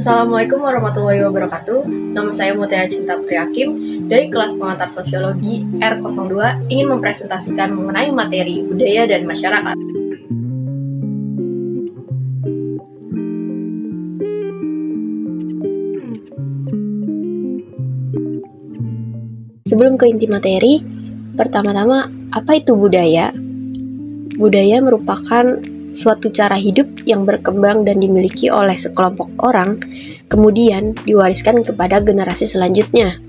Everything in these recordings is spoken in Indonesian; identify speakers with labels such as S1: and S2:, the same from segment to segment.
S1: Assalamualaikum warahmatullahi wabarakatuh. Nama saya Mutiara Cinta Prihakim dari kelas pengantar sosiologi R02 ingin mempresentasikan mengenai materi budaya dan masyarakat. Sebelum ke inti materi, pertama-tama apa itu budaya? Budaya merupakan suatu cara hidup yang berkembang dan dimiliki oleh sekelompok orang, kemudian diwariskan kepada generasi selanjutnya.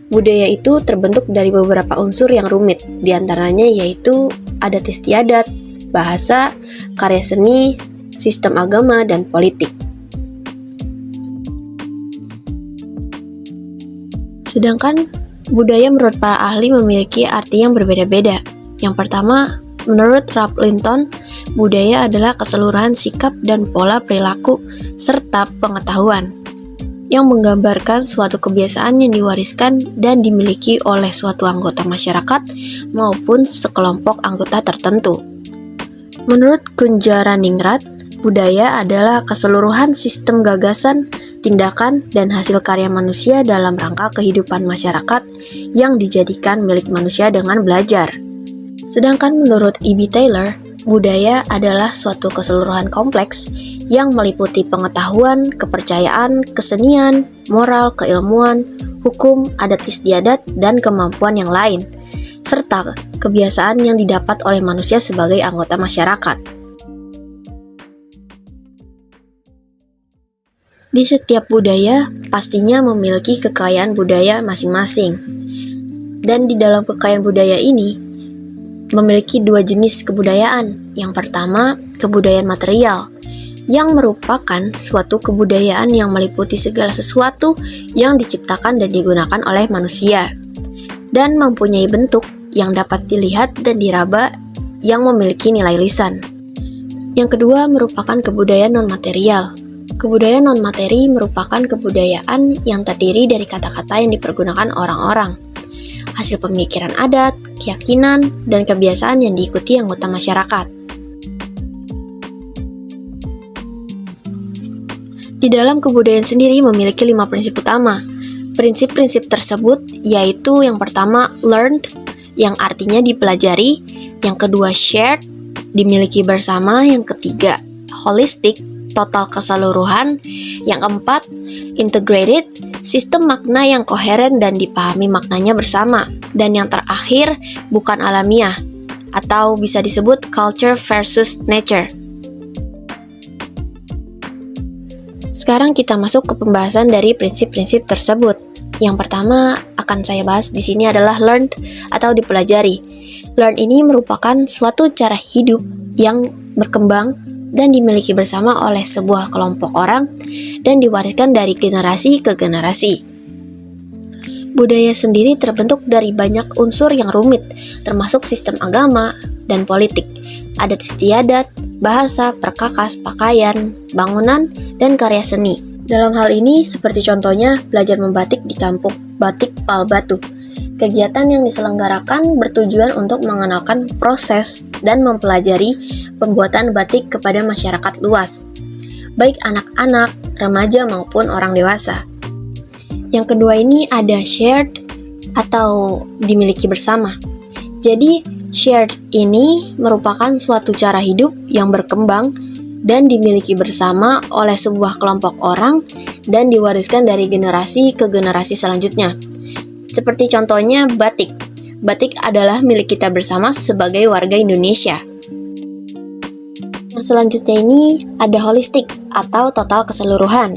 S1: Budaya itu terbentuk dari beberapa unsur yang rumit, diantaranya yaitu adat istiadat, bahasa, karya seni, sistem agama, dan politik. Sedangkan budaya menurut para ahli memiliki arti yang berbeda-beda. Yang pertama, menurut Ralph Linton, budaya adalah keseluruhan sikap dan pola perilaku serta pengetahuan yang menggambarkan suatu kebiasaan yang diwariskan dan dimiliki oleh suatu anggota masyarakat maupun sekelompok anggota tertentu. Menurut Kunjaraningrat, budaya adalah keseluruhan sistem gagasan, tindakan, dan hasil karya manusia dalam rangka kehidupan masyarakat yang dijadikan milik manusia dengan belajar. Sedangkan menurut E.B. Taylor, budaya adalah suatu keseluruhan kompleks yang meliputi pengetahuan, kepercayaan, kesenian, moral, keilmuan, hukum, adat istiadat, dan kemampuan yang lain, serta kebiasaan yang didapat oleh manusia sebagai anggota masyarakat. Di setiap budaya pastinya memiliki kekayaan budaya masing-masing. Dan di dalam kekayaan budaya ini memiliki dua jenis kebudayaan. Yang pertama, kebudayaan material, yang merupakan suatu kebudayaan yang meliputi segala sesuatu yang diciptakan dan digunakan oleh manusia, dan mempunyai bentuk yang dapat dilihat dan diraba yang memiliki nilai lisan. Yang kedua merupakan kebudayaan non-material. Kebudayaan non-materi merupakan kebudayaan yang terdiri dari kata-kata yang dipergunakan orang-orang, hasil pemikiran adat, keyakinan, dan kebiasaan yang diikuti anggota masyarakat. Di dalam kebudayaan sendiri memiliki 5 prinsip utama. Prinsip-prinsip tersebut yaitu yang pertama learned, yang artinya dipelajari, yang kedua shared, dimiliki bersama, yang ketiga holistic, total keseluruhan, yang keempat integrated, sistem makna yang koheren dan dipahami maknanya bersama, dan yang terakhir bukan alamiah, atau bisa disebut culture versus nature. Sekarang kita masuk ke pembahasan dari prinsip-prinsip tersebut. Yang pertama akan saya bahas di sini adalah learned atau dipelajari. Learn ini merupakan suatu cara hidup yang berkembang dan dimiliki bersama oleh sebuah kelompok orang dan diwariskan dari generasi ke generasi. Budaya sendiri terbentuk dari banyak unsur yang rumit, termasuk sistem agama dan politik, adat istiadat, bahasa, perkakas, pakaian, bangunan, dan karya seni. Dalam hal ini, seperti contohnya belajar membatik di kampung Batik Pal Batu. Kegiatan yang diselenggarakan bertujuan untuk mengenalkan proses dan mempelajari pembuatan batik kepada masyarakat luas, baik anak-anak, remaja maupun orang dewasa. Yang kedua ini ada shared atau dimiliki bersama. Jadi, shared ini merupakan suatu cara hidup yang berkembang dan dimiliki bersama oleh sebuah kelompok orang dan diwariskan dari generasi ke generasi selanjutnya. Seperti contohnya batik. Batik adalah milik kita bersama sebagai warga Indonesia. Yang selanjutnya ini ada holistik atau total keseluruhan.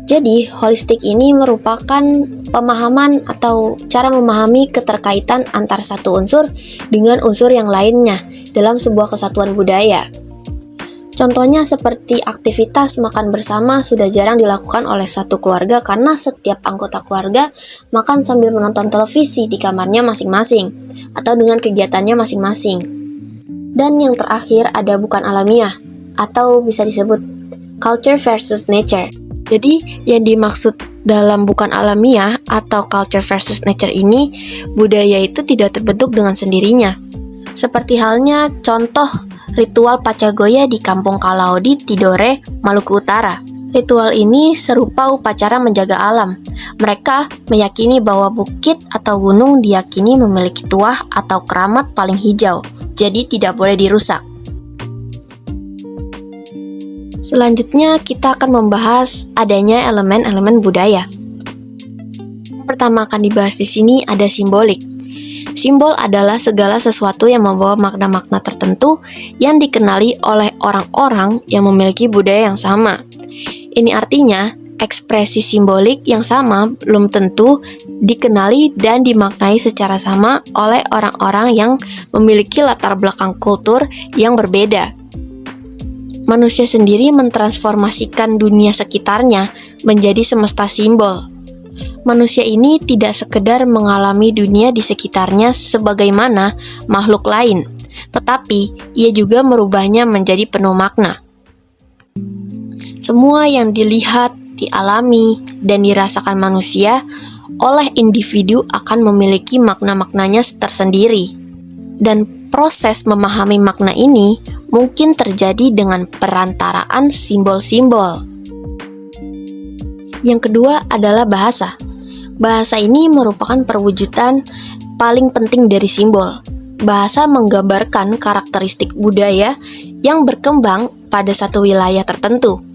S1: Jadi, holistik ini merupakan pemahaman atau cara memahami keterkaitan antar satu unsur dengan unsur yang lainnya dalam sebuah kesatuan budaya. Contohnya seperti aktivitas makan bersama sudah jarang dilakukan oleh satu keluarga karena setiap anggota keluarga makan sambil menonton televisi di kamarnya masing-masing atau dengan kegiatannya masing-masing. Dan yang terakhir ada bukan alamiah atau bisa disebut culture versus nature. Jadi yang dimaksud dalam bukan alamiah atau culture versus nature ini, budaya itu tidak terbentuk dengan sendirinya. Seperti halnya contoh ritual Pacagoya di Kampung Kalaudi, Tidore, Maluku Utara. Ritual ini serupa upacara menjaga alam. Mereka meyakini bahwa bukit atau gunung diyakini memiliki tuah atau keramat paling hijau, jadi tidak boleh dirusak. Selanjutnya kita akan membahas adanya elemen-elemen budaya. Pertama akan dibahas di sini ada simbolik. Simbol adalah segala sesuatu yang membawa makna-makna tertentu yang dikenali oleh orang-orang yang memiliki budaya yang sama. Ini artinya, ekspresi simbolik yang sama belum tentu dikenali dan dimaknai secara sama oleh orang-orang yang memiliki latar belakang kultur yang berbeda. Manusia sendiri mentransformasikan dunia sekitarnya menjadi semesta simbol. Manusia ini tidak sekedar mengalami dunia di sekitarnya sebagaimana makhluk lain, tetapi ia juga merubahnya menjadi penuh makna. Semua yang dilihat, dialami, dan dirasakan manusia oleh individu akan memiliki makna-maknanya tersendiri. Dan proses memahami makna ini mungkin terjadi dengan perantaraan simbol-simbol. Yang kedua adalah bahasa. Bahasa ini merupakan perwujudan paling penting dari simbol. Bahasa menggambarkan karakteristik budaya yang berkembang pada satu wilayah tertentu.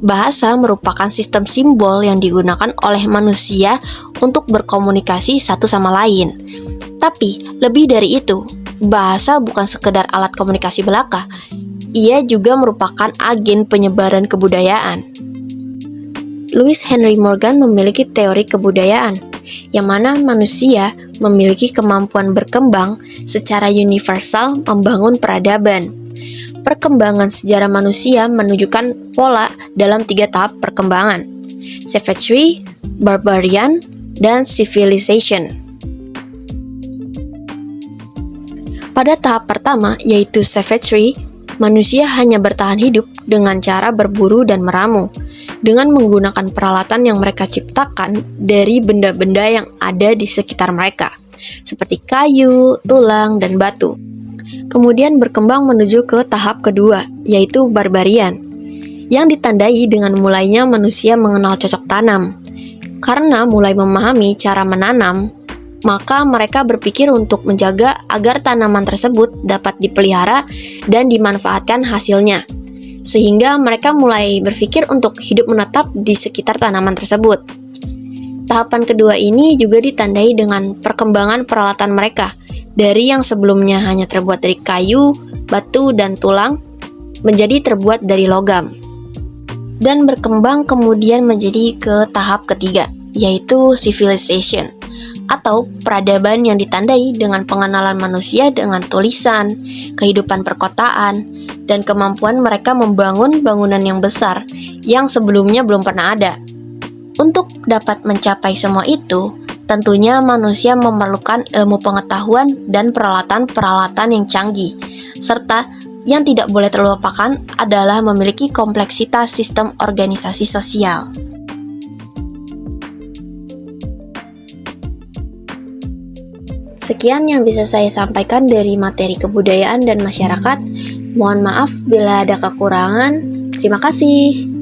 S1: Bahasa merupakan sistem simbol yang digunakan oleh manusia untuk berkomunikasi satu sama lain. Tapi, lebih dari itu, bahasa bukan sekedar alat komunikasi belaka. Ia juga merupakan agen penyebaran kebudayaan. Louis Henry Morgan memiliki teori kebudayaan, yang mana manusia memiliki kemampuan berkembang secara universal membangun peradaban. Perkembangan sejarah manusia menunjukkan pola dalam 3 tahap perkembangan: savagery, barbarian, dan civilization. Pada tahap pertama, yaitu savagery, manusia hanya bertahan hidup dengan cara berburu dan meramu, dengan menggunakan peralatan yang mereka ciptakan dari benda-benda yang ada di sekitar mereka, seperti kayu, tulang, dan batu. Kemudian berkembang menuju ke tahap kedua, yaitu barbarian, yang ditandai dengan mulainya manusia mengenal cocok tanam. Karena mulai memahami cara menanam, maka mereka berpikir untuk menjaga agar tanaman tersebut dapat dipelihara dan dimanfaatkan hasilnya. Sehingga mereka mulai berpikir untuk hidup menetap di sekitar tanaman tersebut. Tahapan kedua ini juga ditandai dengan perkembangan peralatan mereka, dari yang sebelumnya hanya terbuat dari kayu, batu, dan tulang, menjadi terbuat dari logam. Dan berkembang kemudian menjadi ke tahap ketiga, yaitu civilization, atau peradaban yang ditandai dengan pengenalan manusia dengan tulisan, kehidupan perkotaan, dan kemampuan mereka membangun bangunan yang besar yang sebelumnya belum pernah ada. Untuk dapat mencapai semua itu, tentunya manusia memerlukan ilmu pengetahuan dan peralatan-peralatan yang canggih, serta yang tidak boleh terlupakan adalah memiliki kompleksitas sistem organisasi sosial. Sekian yang bisa saya sampaikan dari materi kebudayaan dan masyarakat. Mohon maaf bila ada kekurangan. Terima kasih.